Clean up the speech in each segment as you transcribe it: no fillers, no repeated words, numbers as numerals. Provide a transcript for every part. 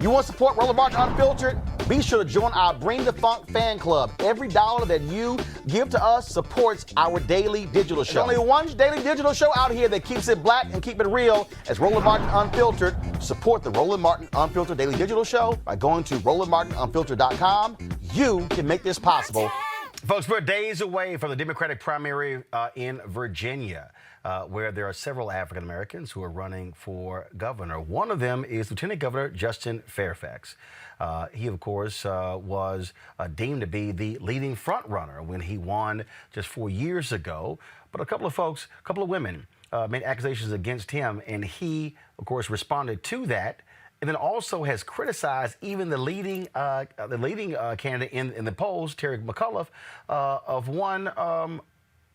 You want to support Roland Martin Unfiltered? Be sure to join our Bring the Funk fan club. Every dollar that you give to us supports our daily digital show. There's only one daily digital show out here that keeps it black and keep it real as Roland Martin Unfiltered. Support the Roland Martin Unfiltered daily digital show by going to RolandMartinUnfiltered.com. You can make this possible. Folks, we're days away from the Democratic primary in Virginia, where there are several African Americans who are running for governor. One of them is Lieutenant Governor Justin Fairfax. He, of course, was deemed to be the leading front runner when he won just 4 years ago. But a couple of women made accusations against him, and he, of course, responded to that. And then also has criticized even the leading candidate in the polls, Terry McAuliffe, of one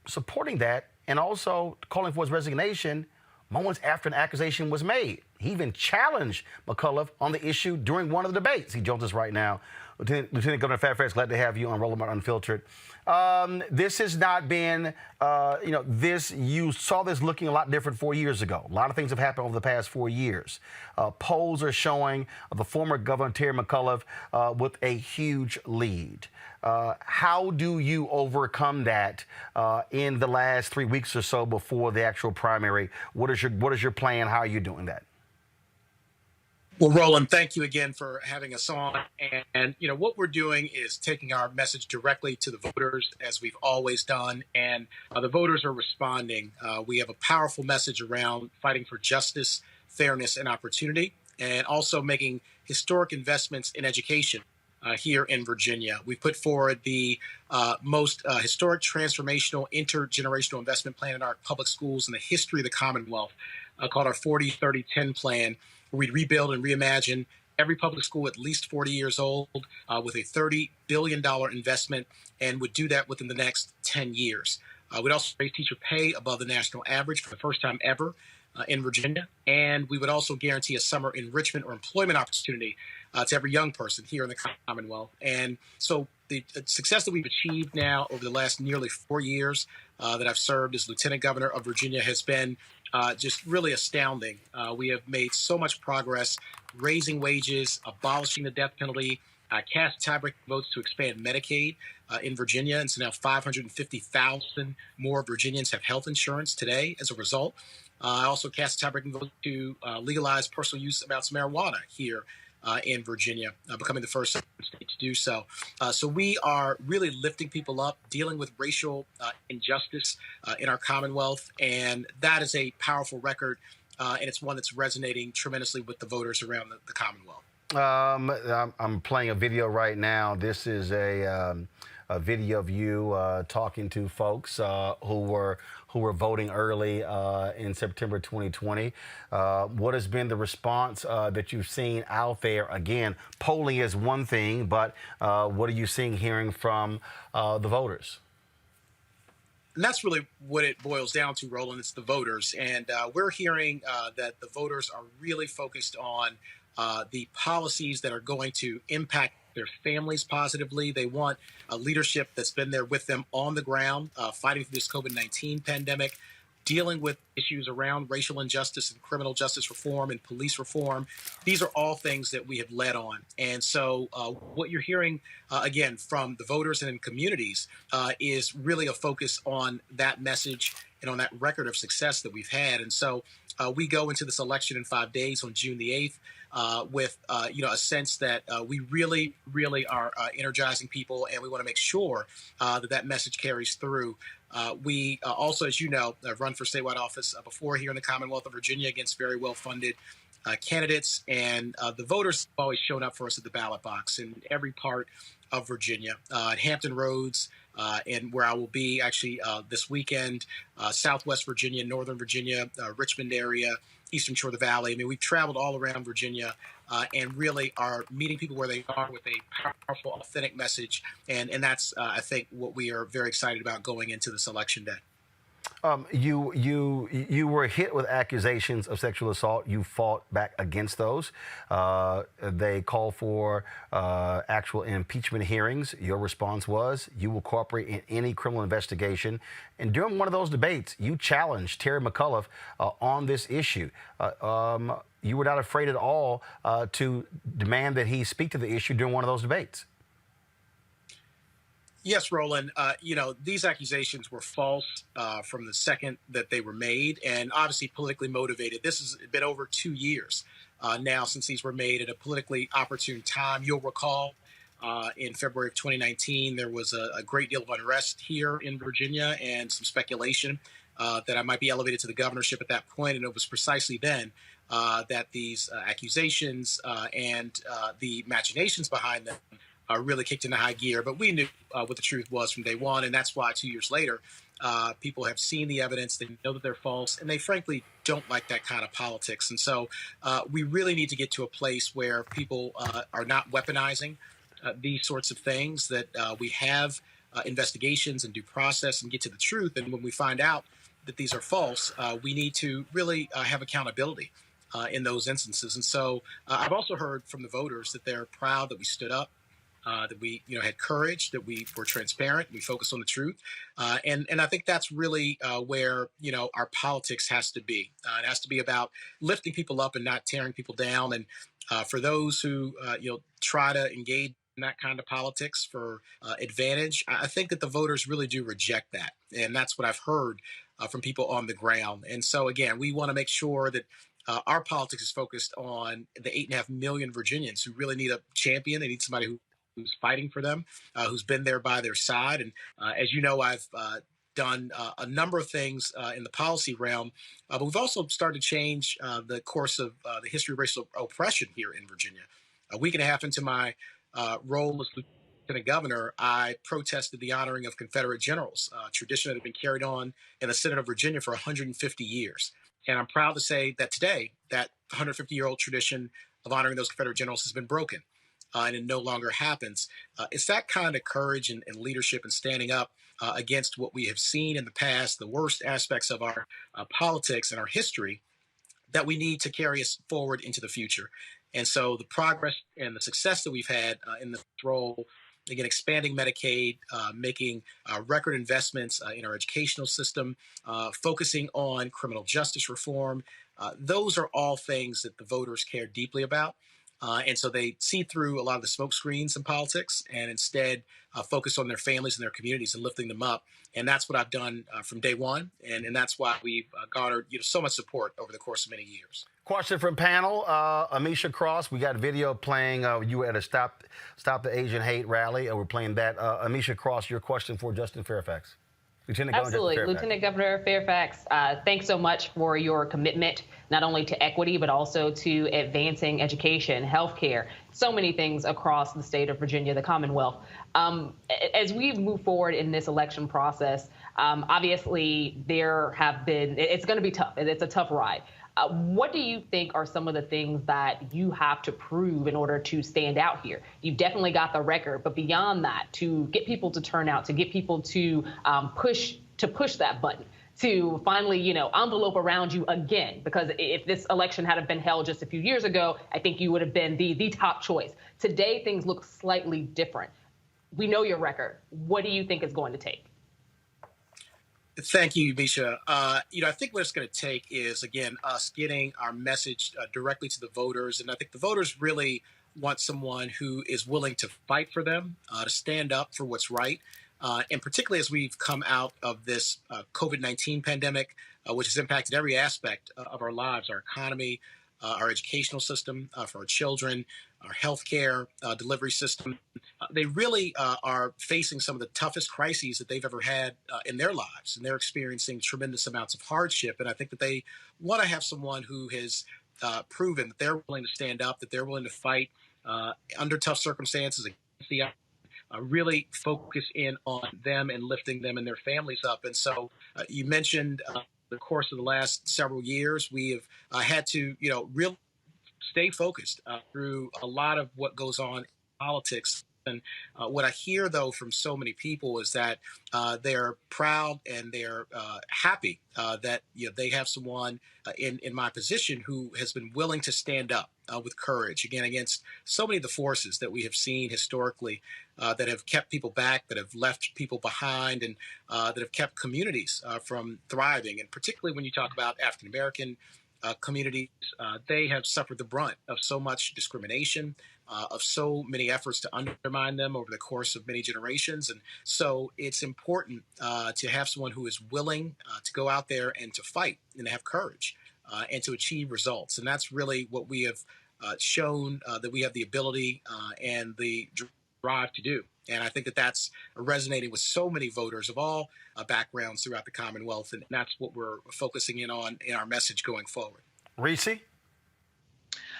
supporting that and also calling for his resignation moments after an accusation was made. He even challenged McAuliffe on the issue during one of the debates. He joins us right now. Lieutenant Governor Fairfax, glad to have you on Roland Martin Unfiltered. This has not been, you saw this looking a lot different 4 years ago. A lot of things have happened over the past 4 years. Polls are showing the former Governor Terry McAuliffe with a huge lead. How do you overcome that in the last 3 weeks or so before the actual primary? What is your plan? How are you doing that? Well, Roland, thank you again for having us on. And what we're doing is taking our message directly to the voters, as we've always done. And the voters are responding. We have a powerful message around fighting for justice, fairness, and opportunity, and also making historic investments in education here in Virginia. We put forward the most historic, transformational, intergenerational investment plan in our public schools in the history of the Commonwealth, called our 40-30-10 plan. We'd rebuild and reimagine every public school at least 40 years old with a $30 billion investment, and would do that within the next 10 years. We'd also raise teacher pay above the national average for the first time ever in Virginia. And we would also guarantee a summer enrichment or employment opportunity to every young person here in the Commonwealth. And so the success that we've achieved now over the last nearly 4 years that I've served as Lieutenant Governor of Virginia has been just really astounding. We have made so much progress, raising wages, abolishing the death penalty, cast tiebreaking votes to expand Medicaid in Virginia. And so now 550,000 more Virginians have health insurance today as a result. I also cast a tiebreaking vote to legalize personal use amounts of marijuana here in Virginia, becoming the first state to do so. So we are really lifting people up, dealing with racial injustice in our Commonwealth, and that is a powerful record, and it's one that's resonating tremendously with the voters around the Commonwealth. I'm playing a video right now. This is a video of you talking to folks who were voting early in September 2020. What has been the response that you've seen out there? Again, polling is one thing, but what are you seeing, hearing from the voters? And that's really what it boils down to, Roland. It's the voters. And we're hearing that the voters are really focused on the policies that are going to impact their families positively. They want a leadership that's been there with them on the ground, fighting through this COVID-19 pandemic, dealing with issues around racial injustice and criminal justice reform and police reform. These are all things that we have led on. And so what you're hearing, again, from the voters and in communities is really a focus on that message and on that record of success that we've had. And so we go into this election in 5 days on June the 8th. With a sense that we really, really are energizing people, and we want to make sure that message carries through. We also, as you know, have run for statewide office before here in the Commonwealth of Virginia against very well-funded candidates, and the voters have always shown up for us at the ballot box in every part of Virginia, at Hampton Roads, and where I will be actually this weekend, Southwest Virginia, Northern Virginia, Richmond area, Eastern Shore of the Valley. I mean, we've traveled all around Virginia and really are meeting people where they are with a powerful, authentic message. And that's, I think, what we are very excited about going into this election day. You were hit with accusations of sexual assault. You fought back against those. They called for actual impeachment hearings. Your response was you will cooperate in any criminal investigation. And during one of those debates, you challenged Terry McAuliffe on this issue. You were not afraid at all to demand that he speak to the issue during one of those debates. Yes, Roland. These accusations were false from the second that they were made, and obviously politically motivated. This has been over 2 years now since these were made at a politically opportune time. You'll recall in February of 2019, there was a great deal of unrest here in Virginia and some speculation that I might be elevated to the governorship at that point, and it was precisely then that these accusations and the machinations behind them really kicked into high gear. But we knew what the truth was from day one. And that's why 2 years later, people have seen the evidence. They know that they're false. And they frankly don't like that kind of politics. And so we really need to get to a place where people are not weaponizing these sorts of things, that we have investigations and due process and get to the truth. And when we find out that these are false, we need to really have accountability in those instances. And so I've also heard from the voters that they're proud that we stood up, that we had courage, that we were transparent, we focused on the truth, and I think that's really where our politics has to be. It has to be about lifting people up and not tearing people down. And for those who try to engage in that kind of politics for advantage, I think that the voters really do reject that, and that's what I've heard from people on the ground. And so again, we want to make sure that our politics is focused on the 8.5 million Virginians who really need a champion. They need somebody who's fighting for them, who's been there by their side. And as you know, I've done a number of things in the policy realm, but we've also started to change the course of the history of racial oppression here in Virginia. A week and a half into my role as lieutenant governor, I protested the honoring of Confederate generals, a tradition that had been carried on in the Senate of Virginia for 150 years. And I'm proud to say that today, that 150-year-old tradition of honoring those Confederate generals has been broken. And it no longer happens. It's that kind of courage and leadership and standing up against what we have seen in the past, the worst aspects of our politics and our history, that we need to carry us forward into the future. And so the progress and the success that we've had in this role, again, expanding Medicaid, making record investments in our educational system, focusing on criminal justice reform, those are all things that the voters care deeply about. And so they see through a lot of the smoke screens in politics and instead focus on their families and their communities and lifting them up. And that's what I've done from day one. And that's why we've garnered so much support over the course of many years. Question from panel, Amisha Cross. We got video playing. You were at a Stop the Asian Hate rally. We're playing that. Amisha Cross, your question for Justin Fairfax. Lieutenant Governor Absolutely. Fairfax. Lieutenant Governor Fairfax, thanks so much for your commitment, not only to equity, but also to advancing education, healthcare, so many things across the state of Virginia, the Commonwealth. As we move forward in this election process, obviously it's going to be tough. It's a tough ride. What do you think are some of the things that you have to prove in order to stand out here? You've definitely got the record, but beyond that, to get people to turn out, to get people to push that button, to finally, envelope around you again, because if this election had been held just a few years ago, I think you would have been the top choice. Today, things look slightly different. We know your record. What do you think it's going to take? Thank you, Misha. I think what it's going to take is, again, us getting our message directly to the voters. And I think the voters really want someone who is willing to fight for them, to stand up for what's right. And particularly as we've come out of this COVID-19 pandemic, which has impacted every aspect of our lives, our economy, our educational system for our children, our healthcare delivery system. They really are facing some of the toughest crises that they've ever had in their lives, and they're experiencing tremendous amounts of hardship. And I think that they want to have someone who has proven that they're willing to stand up, that they're willing to fight under tough circumstances against the really focus in on them and lifting them and their families up. And so you mentioned the course of the last several years, we have had to, really stay focused through a lot of what goes on in politics. And what I hear, though, from so many people is that they're proud and they're happy that they have someone in my position who has been willing to stand up with courage, again, against so many of the forces that we have seen historically that have kept people back, that have left people behind, and that have kept communities from thriving. And particularly when you talk about African American communities, they have suffered the brunt of so much discrimination, of so many efforts to undermine them over the course of many generations. And so it's important to have someone who is willing to go out there and to fight and to have courage and to achieve results. And that's really what we have shown that we have the ability and the drive to do. And I think that that's resonating with so many voters of all backgrounds throughout the Commonwealth. And that's what we're focusing in on in our message going forward. Reese?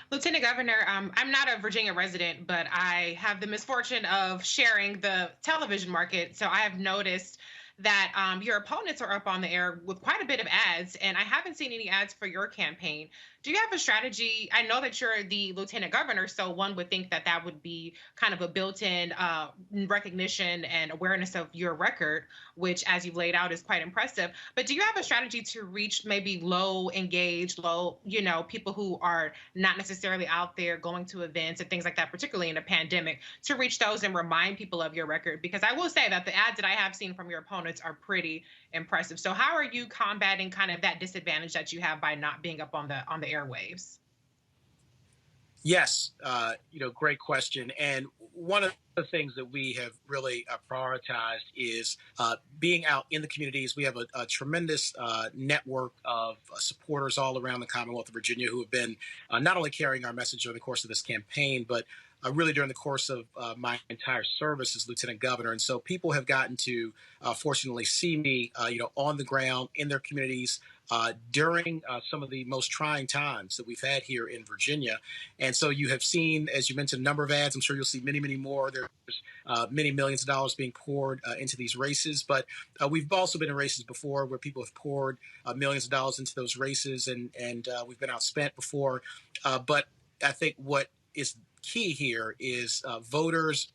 Lieutenant Governor, I'm not a Virginia resident, but I have the misfortune of sharing the television market. So I have noticed that your opponents are up on the air with quite a bit of ads, and I haven't seen any ads for your campaign. Do you have a strategy? I know that you're the lieutenant governor, so one would think that that would be kind of a built-in recognition and awareness of your record, which, as you've laid out, is quite impressive. But do you have a strategy to reach maybe low engaged, people who are not necessarily out there going to events and things like that, particularly in a pandemic, to reach those and remind people of your record? Because I will say that the ads that I have seen from your opponents are pretty impressive. So how are you combating kind of that disadvantage that you have by not being up on the airwaves? Yes, great question. And one of the things that we have really prioritized is being out in the communities. We have a tremendous network of supporters all around the Commonwealth of Virginia who have been not only carrying our message during the course of this campaign, but really during the course of my entire service as Lieutenant Governor. And so people have gotten to fortunately see me, on the ground in their communities during some of the most trying times that we've had here in Virginia. And so you have seen, as you mentioned, a number of ads. I'm sure you'll see many, many more. There's many millions of dollars being poured into these races. But we've also been in races before where people have poured millions of dollars into those races, and we've been outspent before. But I think what is key here is voters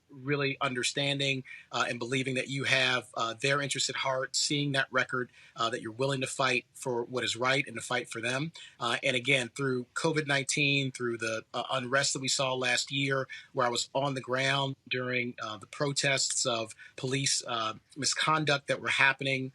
really understanding and believing that you have their interests at heart, seeing that record, that you're willing to fight for what is right and to fight for them. And again, through COVID-19, through the unrest that we saw last year, where I was on the ground during the protests of police misconduct that were happening,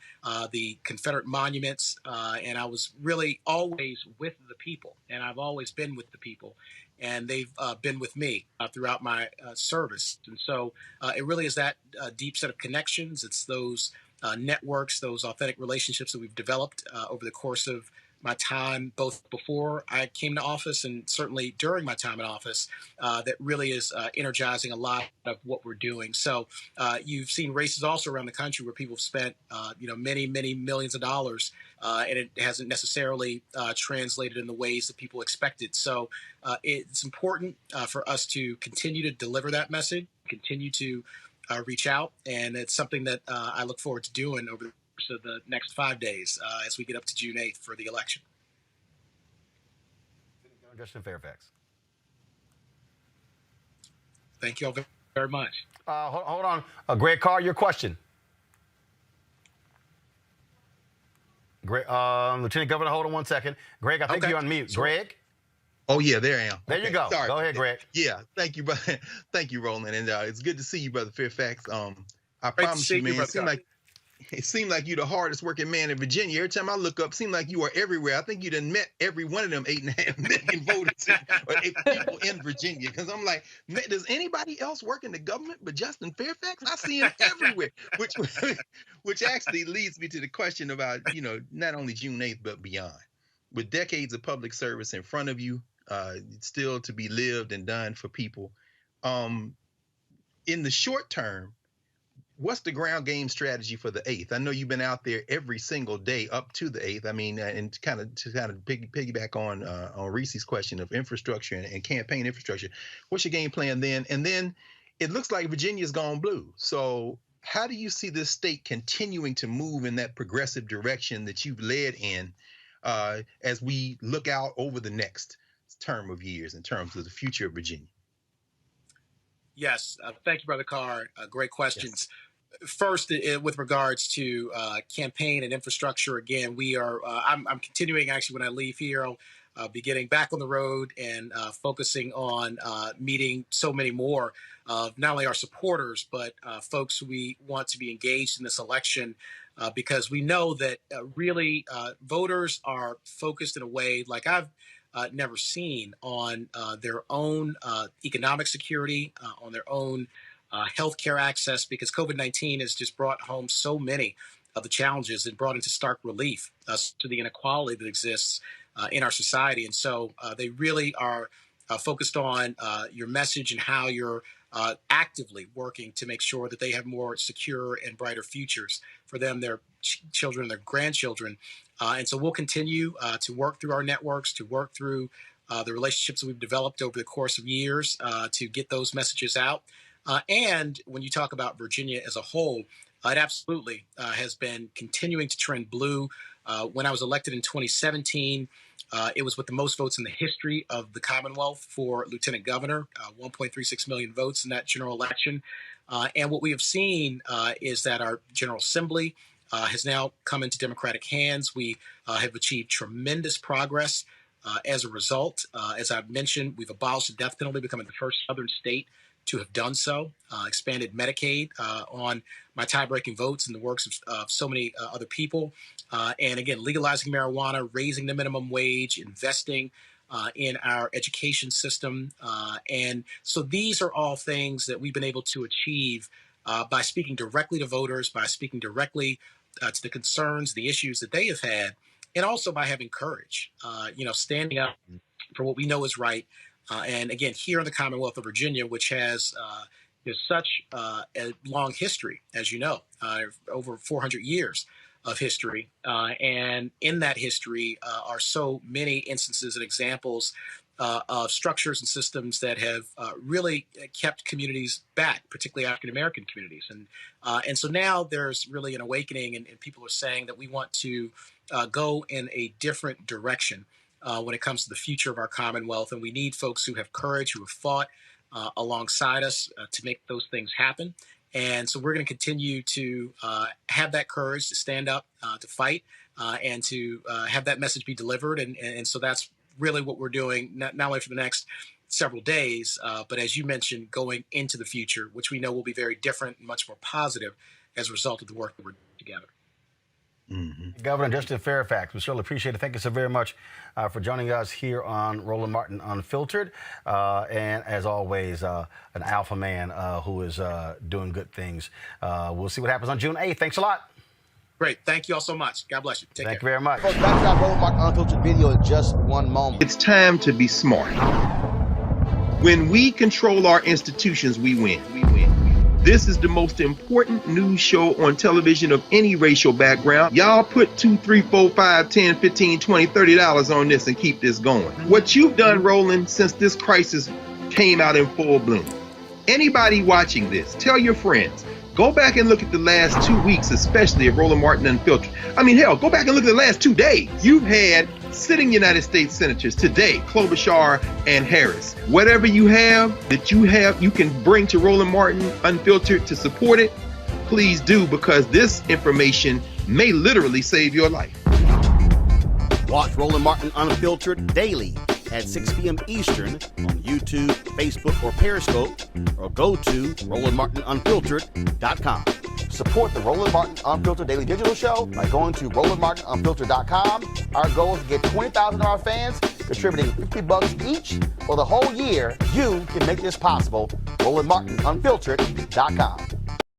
the Confederate monuments, and I was really always with the people, and I've always been with the people. And they've been with me throughout my service. And so it really is that deep set of connections. It's those networks, those authentic relationships that we've developed over the course of my time, both before I came to office and certainly during my time in office, that really is energizing a lot of what we're doing. So you've seen races also around the country where people have spent, many, many millions of dollars, and it hasn't necessarily translated in the ways that people expected. So it's important for us to continue to deliver that message, continue to reach out, and it's something that I look forward to doing over the course of the next 5 days as we get up to June 8th for the election. Justin Fairfax. Thank you all very much. Hold on. Greg Carr, your question. Greg, Lieutenant Governor, hold on 1 second. Greg, I think you're on mute. Greg? Oh, yeah, there I am. There you go. Sorry. Go ahead, Greg. Yeah, thank you, brother. Thank you, Roland. And it's good to see you, Brother Fairfax. I Great promise you, man, you, it seemed like you're the hardest working man in Virginia. Every time I look up, it seemed like you are everywhere. I think you done met every one of them 8.5 million voters or people in Virginia. Because I'm like, does anybody else work in the government but Justin Fairfax? I see him everywhere, which actually leads me to the question about, not only June 8th, but beyond. With decades of public service in front of you, still to be lived and done for people. In the short term, what's the ground game strategy for the 8th? I know you've been out there every single day up to the 8th. I mean, and to kind of piggyback on Reese's question of infrastructure and campaign infrastructure. What's your game plan then? And then it looks like Virginia's gone blue. So how do you see this state continuing to move in that progressive direction that you've led in as we look out over the next term of years in terms of the future of Virginia? Yes. Thank you, Brother Carr. Great questions. Yes. First, with regards to campaign and infrastructure, again, we are. I'm continuing actually when I leave here. I'll be getting back on the road and focusing on meeting so many more of not only our supporters but folks who we want to be engaged in this election, because we know that really voters are focused in a way like I've never seen on their own economic security, on their own healthcare access, because COVID-19 has just brought home so many of the challenges and brought into stark relief to the inequality that exists in our society. And so they really are focused on your message and how you're actively working to make sure that they have more secure and brighter futures for them, their children, their grandchildren. And so we'll continue to work through our networks, to work through the relationships that we've developed over the course of years to get those messages out. And when you talk about Virginia as a whole, it absolutely has been continuing to trend blue. When I was elected in 2017, it was with the most votes in the history of the Commonwealth for lieutenant governor, 1.36 million votes in that general election. And what we have seen is that our General Assembly has now come into Democratic hands. We have achieved tremendous progress as a result. As I've mentioned, we've abolished the death penalty, becoming the first Southern state to have done so, expanded Medicaid on my tie-breaking votes and the works of so many other people. And again, legalizing marijuana, raising the minimum wage, investing in our education system. And so these are all things that we've been able to achieve by speaking directly to voters, by speaking directly to the concerns, the issues that they have had, and also by having courage, standing up for what we know is right. And again, here in the Commonwealth of Virginia, which has such a long history, as you know, over 400 years of history. And in that history are so many instances and examples of structures and systems that have really kept communities back, particularly African-American communities. And so now there's really an awakening, and people are saying that we want to go in a different direction when it comes to the future of our Commonwealth. And we need folks who have courage, who have fought alongside us to make those things happen. And so we're going to continue to have that courage to stand up, to fight, and to have that message be delivered. And so that's really what we're doing, not only for the next several days, but as you mentioned, going into the future, which we know will be very different and much more positive as a result of the work that we're doing together. Mm-hmm. Governor Justin Fairfax, we certainly appreciate it. Thank you so very much for joining us here on Roland Martin Unfiltered. And as always, an alpha man who is doing good things. We'll see what happens on June 8th. Thanks a lot. Great. Thank you all so much. God bless you. Take care. Thank you very much. Folks, back to our Roland Martin Unfiltered video in just one moment. It's time to be smart. When we control our institutions, we win. This is the most important news show on television of any racial background. Y'all put $2, $3, $4, $5, $10, $15, $20, $30 on this and keep this going. What you've done, Roland, since this crisis came out in full bloom. Anybody watching this, tell your friends. Go back and look at the last 2 weeks, especially of Roland Martin Unfiltered. I mean, hell, go back and look at the last 2 days. You've had sitting United States senators today, Klobuchar and Harris. Whatever you have that you can bring to Roland Martin Unfiltered to support it, please do, because this information may literally save your life. Watch Roland Martin Unfiltered daily at 6 p.m. Eastern on YouTube, Facebook, or Periscope, or go to RolandMartinUnfiltered.com. Support the Roland Martin Unfiltered Daily Digital Show by going to RolandMartinUnfiltered.com. Our goal is to get 20,000 of our fans contributing $50 each for the whole year. You can make this possible. RolandMartinUnfiltered.com.